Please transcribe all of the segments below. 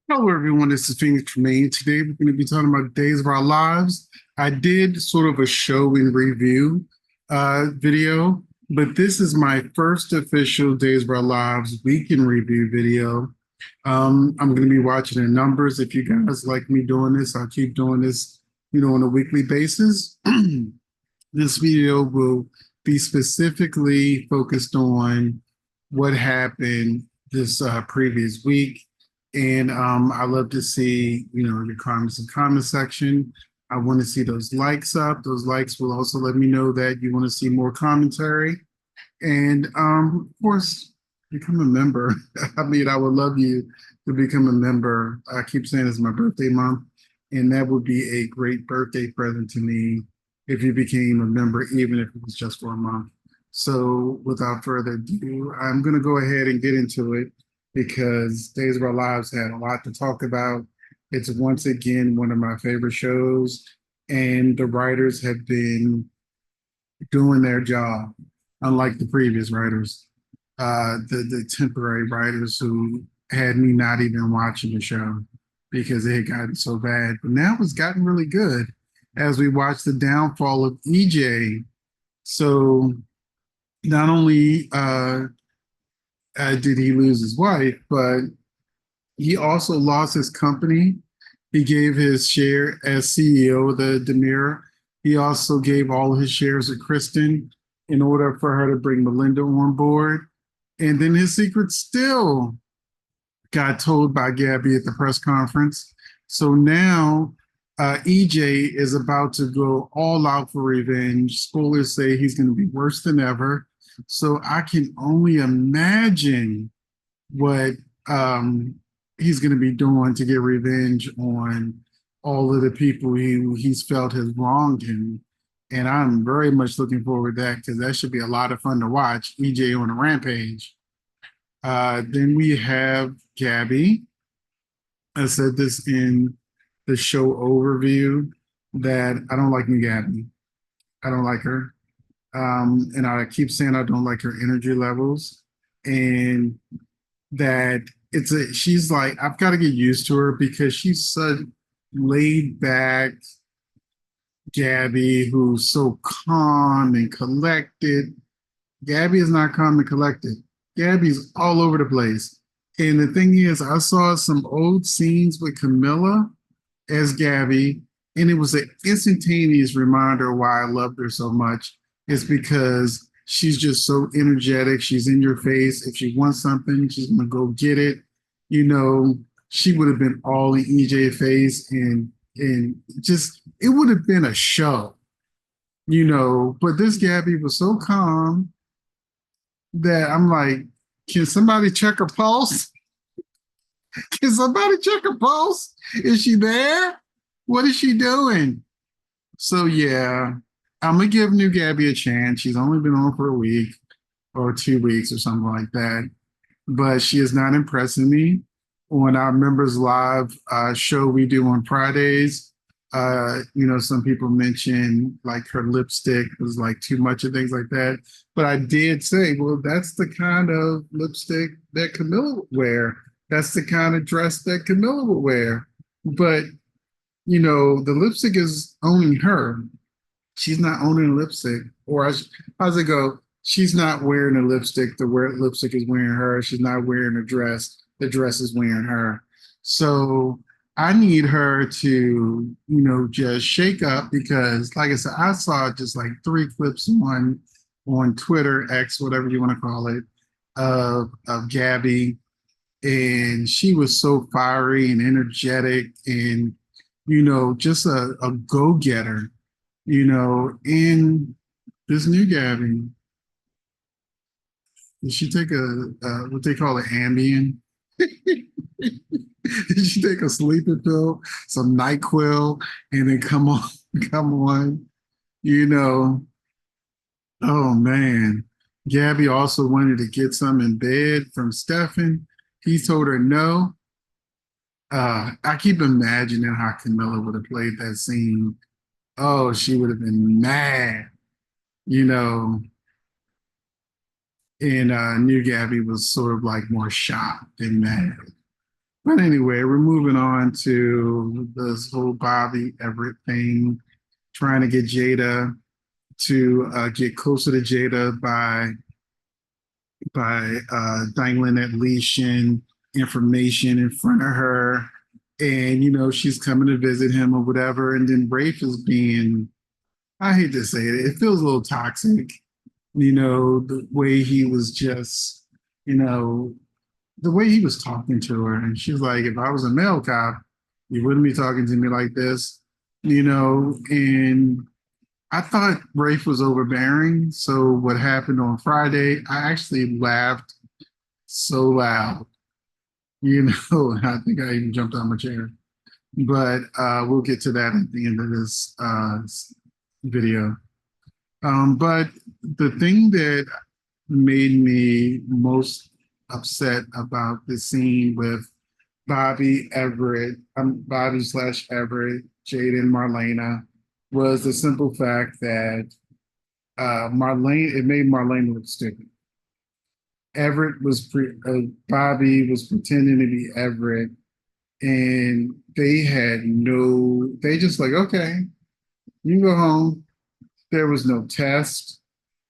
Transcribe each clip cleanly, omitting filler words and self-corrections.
Hello, everyone. This is Phoenix Tremaine. Today, we're going to be talking about Days of Our Lives. I did sort of a show and review video, but this is my first official Days of Our Lives week in review video. I'm going to be watching the numbers. If you guys like me doing this, I'll keep doing this, on a weekly basis. This video will be specifically focused on what happened this previous week. And I love to see, your comments in the comment section. I want to see those likes up. Those likes will also let me know that you want to see more commentary. And of course, become a member. I mean, I would love you to become a member. I keep saying it's my birthday month, and that would be a great birthday present to me if you became a member, even if it was just for a month. So, without further ado, I'm going to go ahead and get into it because Days of Our Lives had a lot to talk about. It's once again one of my favorite shows, and the writers have been doing their job, unlike the previous writers, the temporary writers who had me not even watching the show because it had gotten so bad. But now it's gotten really good as we watch the downfall of EJ. So not only did he lose his wife, but he also lost his company. He gave his share as CEO of the Demir. He also gave all his shares to Kristen in order for her to bring Melinda on board. And then his secret still got told by Gabby at the press conference. So now EJ is about to go all out for revenge. Spoilers say he's going to be worse than ever. So I can only imagine what he's going to be doing to get revenge on all of the people he's felt has wronged him. And I'm very much looking forward to that because that should be a lot of fun to watch. EJ on a rampage. Then we have Gabby. I said this in the show overview that I don't like new Gabby. I don't like her. And I keep saying I don't like her energy levels. And that she's like, I've got to get used to her because she's such laid back Gabby who's so calm and collected. Gabby is not calm and collected. Gabby's all over the place. And the thing is, I saw some old scenes with Camilla as Gabby, and it was an instantaneous reminder why I loved her so much. It's because she's just so energetic. She's in your face. If she wants something, she's gonna go get it. You know, she would have been all in EJ face and just it would have been a show, But this Gabby was so calm that I'm like, can somebody check her pulse? Can somebody check her pulse? Is she there? What is she doing? So yeah, I'm gonna give New Gabby a chance. She's only been on for a week or 2 weeks or something like that, but she is not impressing me. On our members live show we do on Fridays, some people mention like her lipstick was like too much and things like that. But I did say, well, that's the kind of lipstick that Camilla would wear. That's the kind of dress that Camilla would wear. But the lipstick is owning her. She's not owning a lipstick. Or how's it go? She's not wearing a lipstick. The lipstick is wearing her. She's not wearing a dress. The dress is wearing her. So I need her to, just shake up because, like I said, I saw just like 3 clips on Twitter, X, whatever you want to call it, of Gabby, and she was so fiery and energetic and just a go-getter, in this new Gabby. Did she take what they call an Ambien? Did she take a sleeping pill, some NyQuil, and then come on, come on, you know? Oh man. Gabby also wanted to get some in bed from Stefan. He told her no. I keep imagining how Camilla would have played that scene. Oh, she would have been mad, you know. And New Gabby was sort of like more shocked than mad. But anyway, we're moving on to this whole Bobby Everett thing, trying to get Jada to get closer to Jada by dangling that leash and information in front of her. And, she's coming to visit him or whatever. And then Rafe is being, I hate to say it, it feels a little toxic. The way he was just, you know, the way he was talking to her. And she's like, if I was a male cop, you wouldn't be talking to me like this, and I thought Rafe was overbearing. So what happened on Friday, I actually laughed so loud, I think I even jumped on my chair. But we'll get to that at the end of this video. But the thing that made me most upset about the scene with Bobby slash Everett, Jade and Marlena, was the simple fact that it made Marlena look stupid. Bobby was pretending to be Everett, and they just like, okay, you go home. There was no test.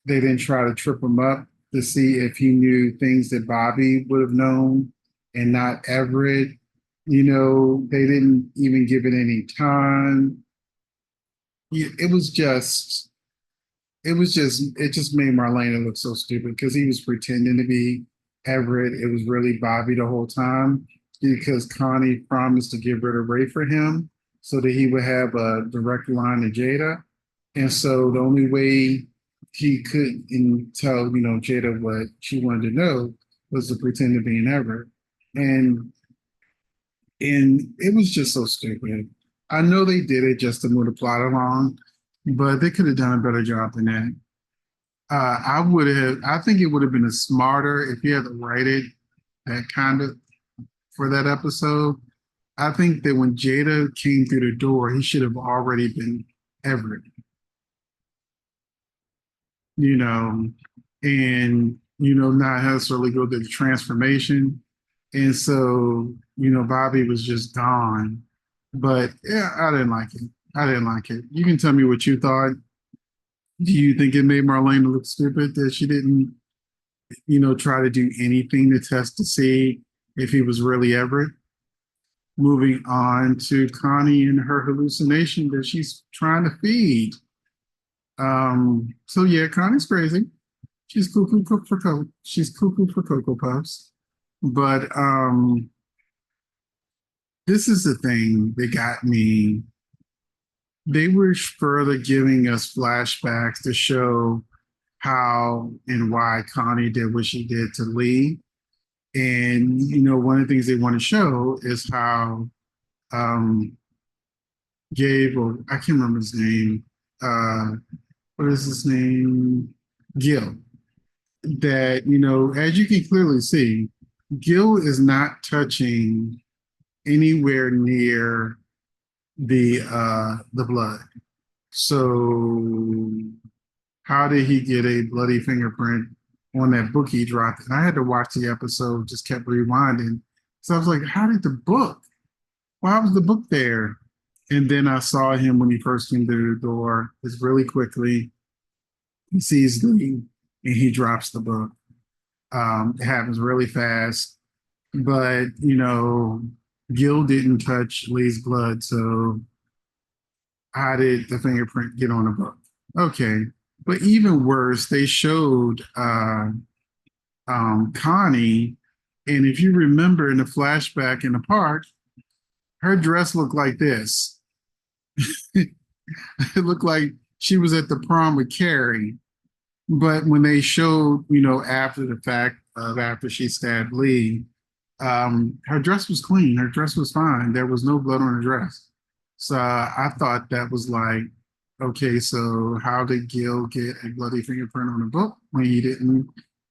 They didn't try to trip him up to see if he knew things that Bobby would have known and not Everett. They didn't even give it any time. It was just, it just made Marlena look so stupid because he was pretending to be Everett. It was really Bobby the whole time because Connie promised to give rid of Ray for him so that he would have a direct line to Jada. And so the only way he could tell, Jada what she wanted to know was to pretend to be an Everett. And it was just so stupid. I know they did it just to move the plot along, but they could have done a better job than that. I think it would have been a smarter if he had to write it that kind of for that episode. I think that when Jada came through the door, he should have already been Everett, you know, and, not necessarily go through the transformation. And so, Bobby was just gone. But yeah, I didn't like it. I didn't like it. You can tell me what you thought. Do you think it made Marlene look stupid that she didn't, try to do anything to test to see if he was really Everett? Moving on to Connie and her hallucination that she's trying to feed. So yeah, Connie's crazy. She's cuckoo for she's cuckoo for Cocoa Puffs. But this is the thing that got me. They were further giving us flashbacks to show how and why Connie did what she did to Lee. And, one of the things they want to show is how um, Gabe, or I can't remember his name. What is his name? Gil. That, as you can clearly see, Gil is not touching anywhere near the blood. So how did he get a bloody fingerprint on that book he dropped? And I had to watch the episode, just kept rewinding. So I was like, how did the book? Why was the book there? And then I saw him when he first came through the door, just really quickly. He sees Lee and he drops the book. It happens really fast. But, Gil didn't touch Lee's blood. So how did the fingerprint get on the book? Okay. But even worse, they showed Connie. And if you remember in the flashback in the park, her dress looked like this. It looked like she was at the prom with Carrie. But when they showed, after the fact of after she stabbed Lee, her dress was clean. Her dress was fine. There was no blood on her dress. So I thought that was like, okay, so how did Gil get a bloody fingerprint on the book when he didn't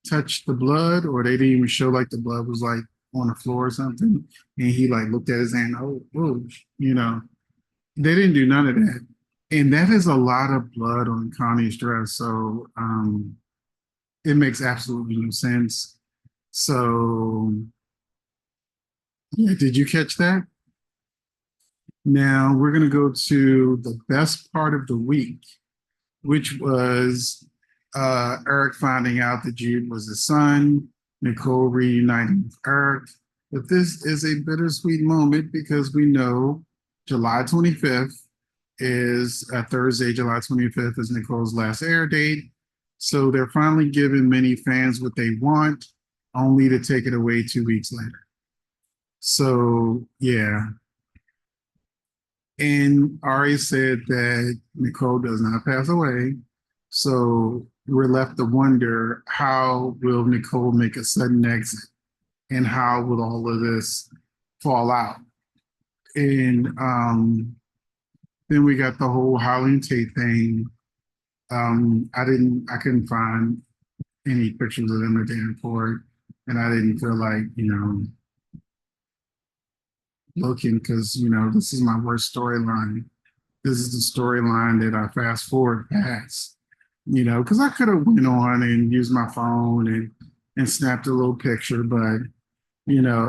touch the blood, or they didn't even show like the blood was like on the floor or something, and he like looked at his hand, oh, whoa, they didn't do none of that, and that is a lot of blood on Connie's dress, so it makes absolutely no sense. So Yeah, did you catch that? Now we're going to go to the best part of the week, which was Eric finding out that Jude was his son, Nicole reuniting with Eric. But this is a bittersweet moment because we know July 25th is Thursday, July 25th is Nicole's last air date. So they're finally giving many fans what they want, only to take it away 2 weeks later. So yeah, and Ari said that Nicole does not pass away. So we're left to wonder, how will Nicole make a sudden exit and how will all of this fall out? And then we got the whole Holly and Tate thing. I couldn't find any pictures of them at the airport. And I didn't feel like, looking because, this is my worst storyline. This is the storyline that I fast forward past, because I could have went on and used my phone and snapped a little picture, but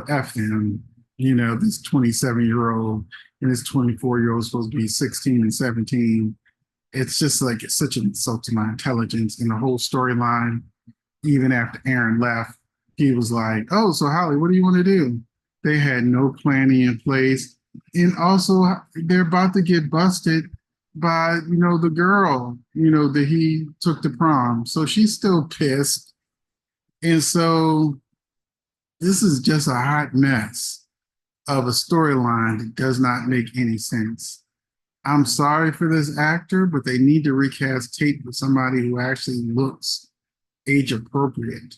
F them, this 27-year-old and this 24-year-old supposed to be 16 and 17. It's just like it's such an insult to my intelligence and the whole storyline. Even after Aaron left, he was like, "Oh, so Holly, what do you want to do?" They had no planning in place, and also they're about to get busted by the girl that he took to prom. So she's still pissed, and so this is just a hot mess of a storyline that does not make any sense. I'm sorry for this actor, but they need to recast Tate with somebody who actually looks age appropriate.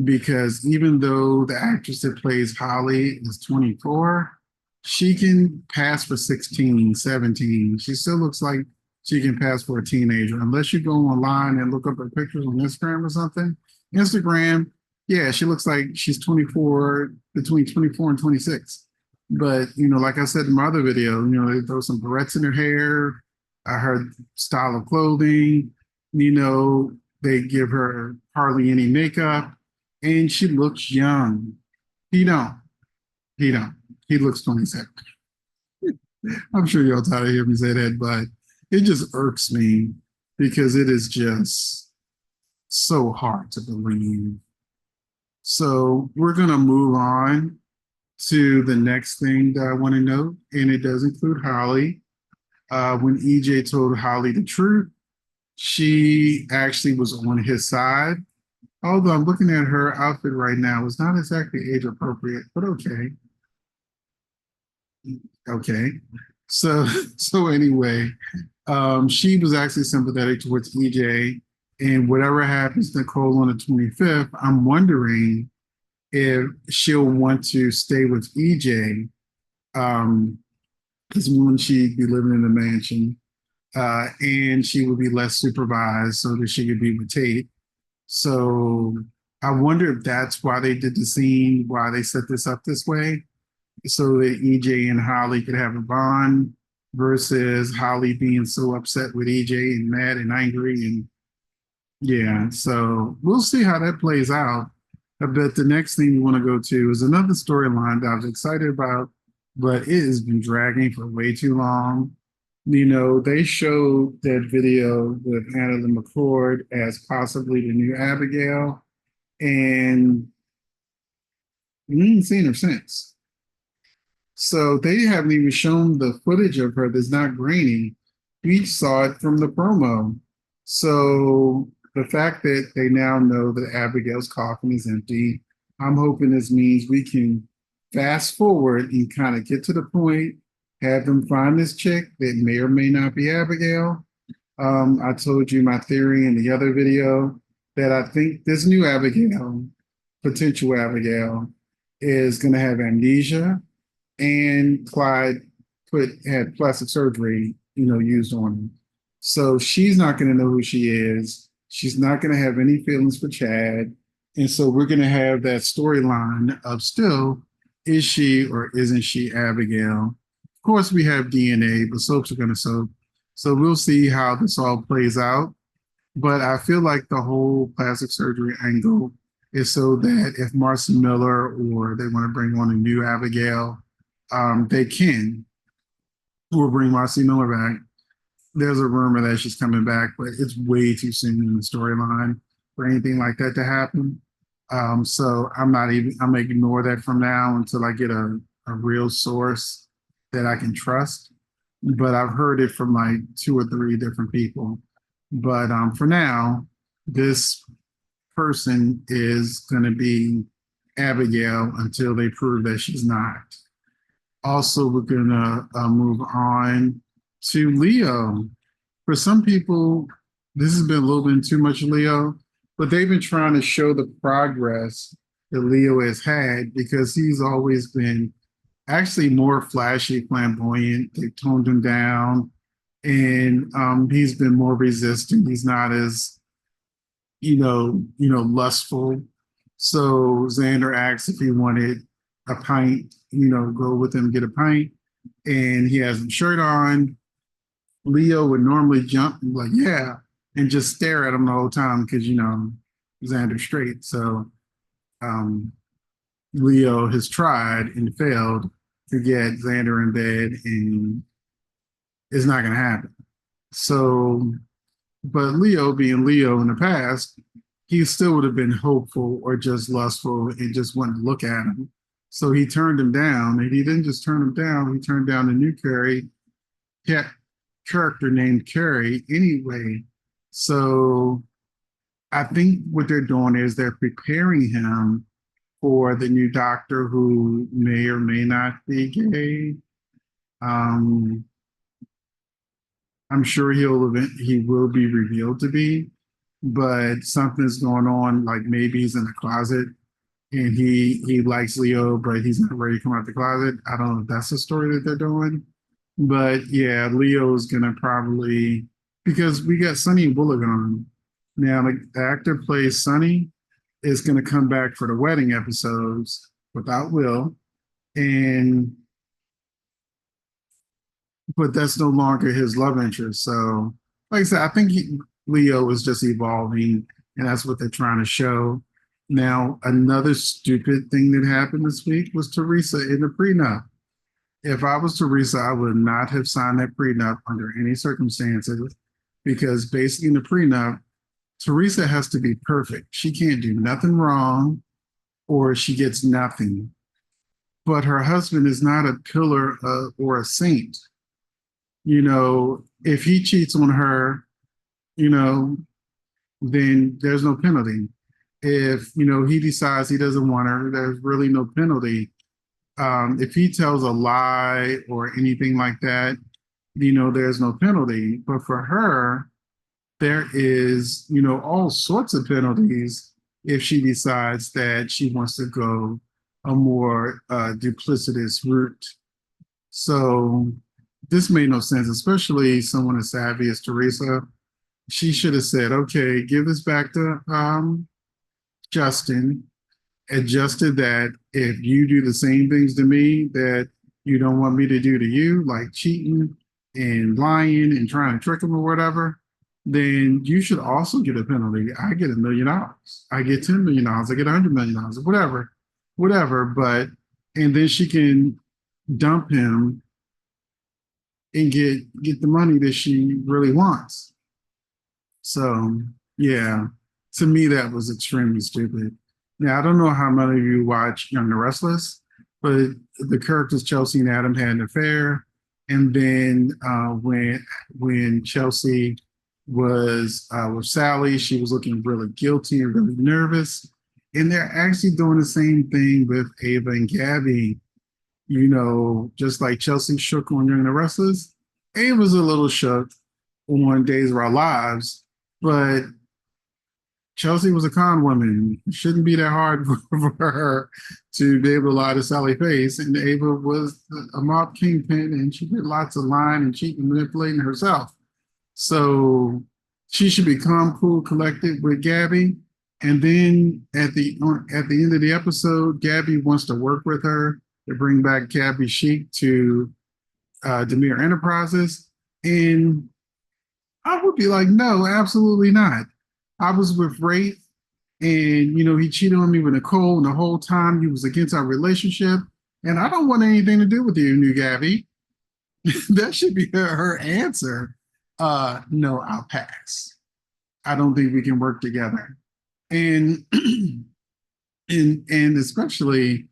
Because even though the actress that plays Holly is 24, she can pass for 16, 17. She still looks like she can pass for a teenager, unless you go online and look up her pictures on Instagram or something. Instagram, yeah, she looks like she's 24, between 24 and 26. But, like I said in my other video, they throw some barrettes in her hair, her style of clothing, they give her hardly any makeup, and she looks young. He don't. He don't. He looks 27. I'm sure y'all tired of hearing me say that, but it just irks me because it is just so hard to believe. So we're gonna move on to the next thing that I want to note, and it does include Holly. When EJ told Holly the truth, she actually was on his side. Although I'm looking at her outfit right now, it's not exactly age appropriate, but okay. Okay. So so anyway, she was actually sympathetic towards EJ. And whatever happens to Nicole on the 25th, I'm wondering if she'll want to stay with EJ, because when she'd be living in the mansion, and she would be less supervised so that she could be with Tate. So I wonder if that's why they did the scene, why they set this up this way, so that EJ and Holly could have a bond versus Holly being so upset with EJ and mad and angry. And yeah, so we'll see how that plays out. I bet the next thing you want to go to is another storyline that I was excited about, but it has been dragging for way too long. They showed that video with Anna McCord as possibly the new Abigail, and we ain't seen her since. So they haven't even shown the footage of her that's not grainy. We saw it from the promo. So the fact that they now know that Abigail's coffin is empty, I'm hoping this means we can fast forward and kind of get to the point, have them find this chick that may or may not be Abigail. I told you my theory in the other video that I think this new Abigail, potential Abigail, is going to have amnesia, and Clyde had plastic surgery, used on him. So she's not going to know who she is. She's not going to have any feelings for Chad. And so we're going to have that storyline of still, is she or isn't she Abigail? Of course, we have DNA, but soaps are going to soap. So we'll see how this all plays out. But I feel like the whole plastic surgery angle is so that if Marcy Miller or they want to bring on a new Abigail, they can, or bring Marcy Miller back. There's a rumor that she's coming back, but it's way too soon in the storyline for anything like that to happen. So I'm gonna ignore that from now until I get a real source that I can trust. But I've heard it from like two or three different people. But for now, this person is going to be Abigail until they prove that she's not. Also, we're going to move on to Leo. For some people, this has been a little bit too much Leo, but they've been trying to show the progress that Leo has had because he's always been actually more flashy, flamboyant. They've toned him down, and he's been more resistant. He's not as lustful. So Xander asked if he wanted a pint, go with him get a pint, and he has a shirt on. Leo would normally jump and be like, yeah, and just stare at him the whole time because Xander's straight. So um, Leo has tried and failed to get Xander in bed, and it's not going to happen. So, but Leo, being Leo in the past, he still would have been hopeful or just lustful and just wanted to look at him. So he turned him down, and he didn't just turn him down, he turned down the new Carrie character named Carrie anyway. So I think what they're doing is they're preparing him for the new doctor who may or may not be gay. Um, I'm sure he will be revealed to be, but something's going on. Like maybe he's in the closet and he likes Leo, but he's not ready to come out the closet. I don't know if that's the story that they're doing, but yeah, Leo's gonna probably because we got Sonny and Bullock on. Now the actor plays Sonny is gonna come back for the wedding episodes without Will, and but that's no longer his love interest. So, like I said, I think Leo is just evolving, and that's what they're trying to show. Now, another stupid thing that happened this week was Teresa in the prenup. If I was Teresa, I would not have signed that prenup under any circumstances because basically in the prenup, Teresa has to be perfect. She can't do nothing wrong or she gets nothing. But her husband is not a pillar or a saint. If he cheats on her, you know, then there's no penalty. If, he decides he doesn't want her, there's really no penalty. If he tells a lie or anything like that, there's no penalty. But for her, there is, all sorts of penalties if she decides that she wants to go a more duplicitous route. So this made no sense, especially someone as savvy as Teresa. She should have said, okay, give this back to Justin, adjusted that if you do the same things to me that you don't want me to do to you, like cheating and lying and trying to trick him or whatever, then you should also get a penalty. I get $1 million. I get $10 million. I get $100 million, whatever. But and then she can dump him and get the money that she really wants. So yeah, to me that was extremely stupid. Now I don't know how many of you watch Young and Restless, but the characters Chelsea and Adam had an affair, and then when Chelsea was with Sally, she was looking really guilty and really nervous, and they're actually doing the same thing with Ava and Gabby. Just like Chelsea shook on Young and the Restless, Ava's a little shook on Days of Our Lives, but Chelsea was a con woman. It shouldn't be that hard for her to be able to lie to Sally Face. And Ava was a mob kingpin, and she did lots of lying and cheating and manipulating herself. So she should be calm, cool, collected with Gabby. And then at the end of the episode, Gabby wants to work with her to bring back Gabby Chic to Demir Enterprises. And I would be like, no, absolutely not. I was with Rafe And, he cheated on me with Nicole, and the whole time he was against our relationship. And I don't want anything to do with you, new Gabby. That should be her answer. No, I'll pass. I don't think we can work together. And and especially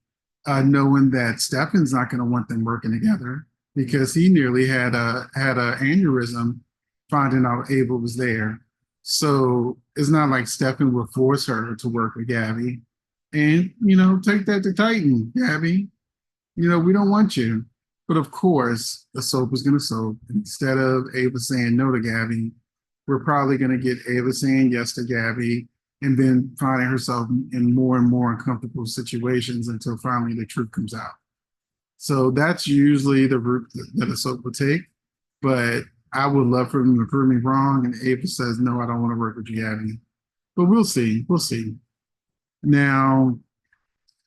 knowing that Stefan's not going to want them working together because he nearly had a aneurysm finding out Ava was there. So it's not like Stefan would force her to work with Gabby. And take that to Titan, Gabby. We don't want you. But of course, the soap is going to soap. Instead of Ava saying no to Gabby, we're probably going to get Ava saying yes to Gabby and then finding herself in more and more uncomfortable situations until finally the truth comes out. So that's usually the route that a soap will take. But I would love for them to prove me wrong. And Ava says, no, I don't want to work with you, Gabby. But we'll see. We'll see. Now,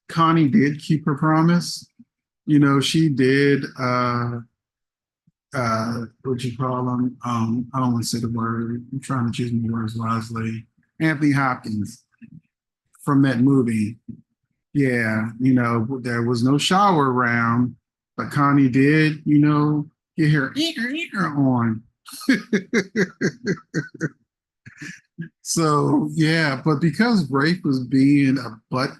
Connie did keep her promise. She did what you call them? I don't want to say the word. I'm trying to choose my words wisely. Anthony Hopkins from that movie. Yeah, there was no shower around, but Connie did, get her on. So yeah, but because Rafe was being a butt,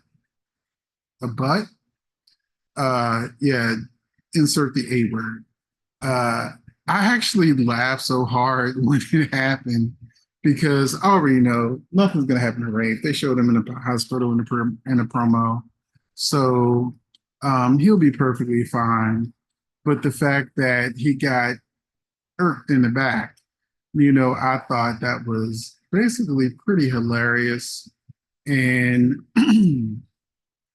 yeah, insert the A word. I actually laughed so hard when it happened because I already know nothing's gonna happen to Rafe. They showed him in the hospital in the promo, so he'll be perfectly fine. But the fact that he got irked in the back, I thought that was basically pretty hilarious. And and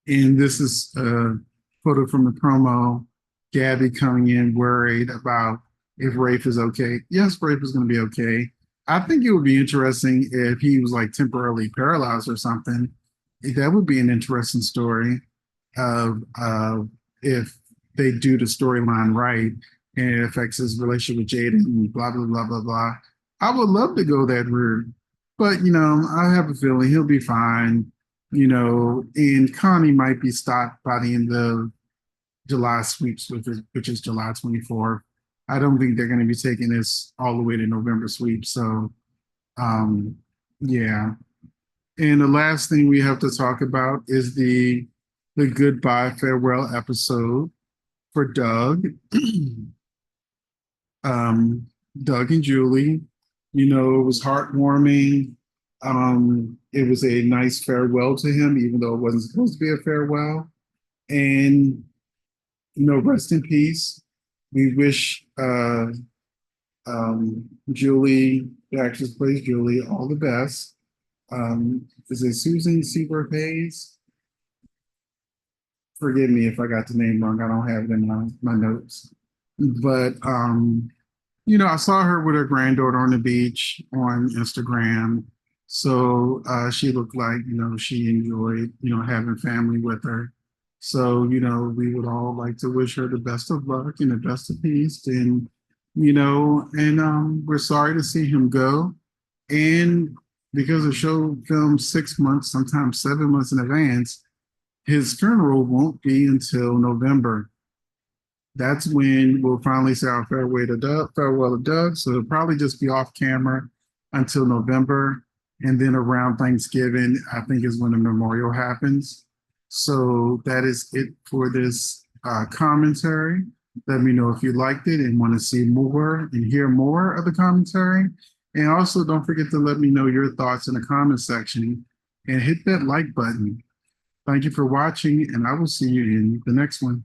this is a photo from the promo. Gabby coming in worried about if Rafe is okay. Yes, Rafe is going to be okay. I think it would be interesting if he was like temporarily paralyzed or something. That would be an interesting story of if they do the storyline right and it affects his relationship with Jaden and blah, blah, blah, blah, blah. I would love to go that route. But, I have a feeling he'll be fine, and Connie might be stopped by the end of July sweeps, which is July 24th. I don't think they're going to be taking this all the way to November sweep. So, um, yeah. And the last thing we have to talk about is the goodbye farewell episode for Doug. Doug and Julie. It was heartwarming. It was a nice farewell to him, even though it wasn't supposed to be a farewell. And rest in peace. We wish Julie, the actress plays Julie, all the best. Is it Susan Seaworth Hayes? Forgive me if I got the name wrong. I don't have it in my notes. But I saw her with her granddaughter on the beach on Instagram. So she looked like, she enjoyed, having family with her. So, we would all like to wish her the best of luck and the best of peace. And, we're sorry to see him go. And because the show filmed 6 months, sometimes 7 months in advance, his funeral won't be until November. That's when we'll finally say our farewell to Doug. So it'll probably just be off camera until November. And then around Thanksgiving, I think is when the memorial happens. So that is it for this commentary. Let me know if you liked it and want to see more and hear more of the commentary. And also don't forget to let me know your thoughts in the comment section and hit that like button. Thank you for watching, and I will see you in the next one.